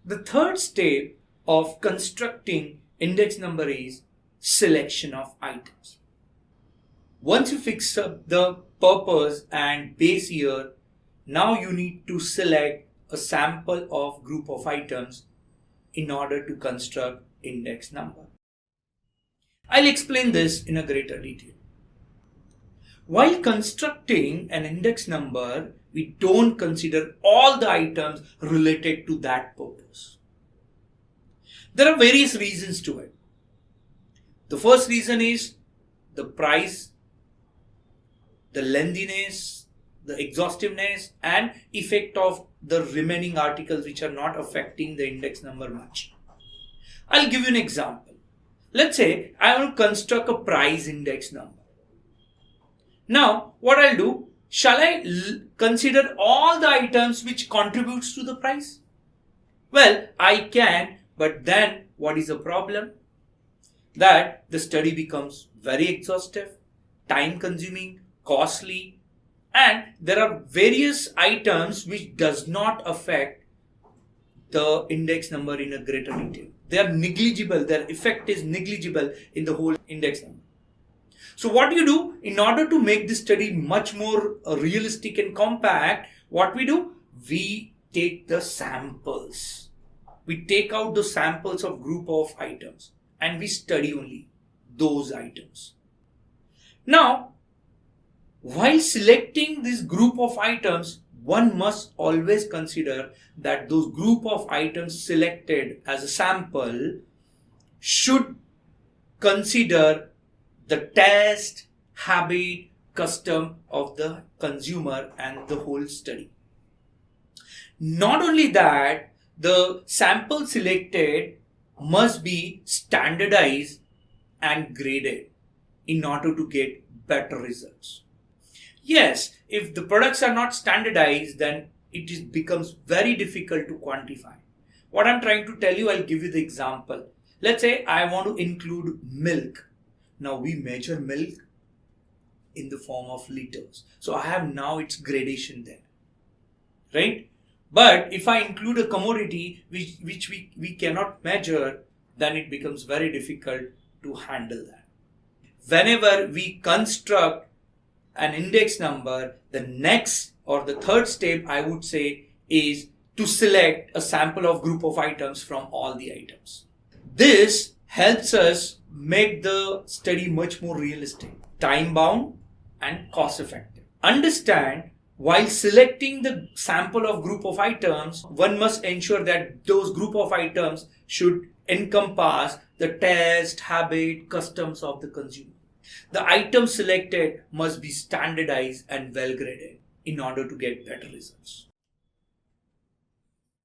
The third step of constructing index number is selection of items. Once you fix up the purpose and base year, now you need to select a sample of group of items in order to construct index number. I'll explain this in a greater detail. While constructing an index number, we don't consider all the items related to that purpose. There are various reasons to it. The first reason is the price, the lengthiness, the exhaustiveness, and effect of the remaining articles which are not affecting the index number much. I'll give you an example. Let's say I want to construct a price index number. Now, what I'll do, shall I consider all the items which contributes to the price? Well, I can, but then what is the problem? That the study becomes very exhaustive, time consuming, costly, and there are various items which does not affect the index number in a greater detail. They are negligible, their effect is negligible in the whole index number. So what do you do? In order to make this study much more realistic and compact, what we do? We take the samples. We take out the samples of group of items and we study only those items. Now, while selecting this group of items, one must always consider that those group of items selected as a sample should consider the taste, habit, custom of the consumer and the whole study. Not only that, the sample selected must be standardized and graded in order to get better results. Yes, if the products are not standardized, then it becomes very difficult to quantify. What I'm trying to tell you, I'll give you the example. Let's say I want to include milk. Now we measure milk in the form of liters. So I have now its gradation there, right? But if I include a commodity which we cannot measure, then it becomes very difficult to handle that. Whenever we construct an index number, the next or the third step I would say is to select a sample of group of items from all the items. This helps us make the study much more realistic, time bound and cost effective. Understand, while selecting the sample of group of items, one must ensure that those group of items should encompass the taste, habit, customs of the consumer. The items selected must be standardized and well graded in order to get better results.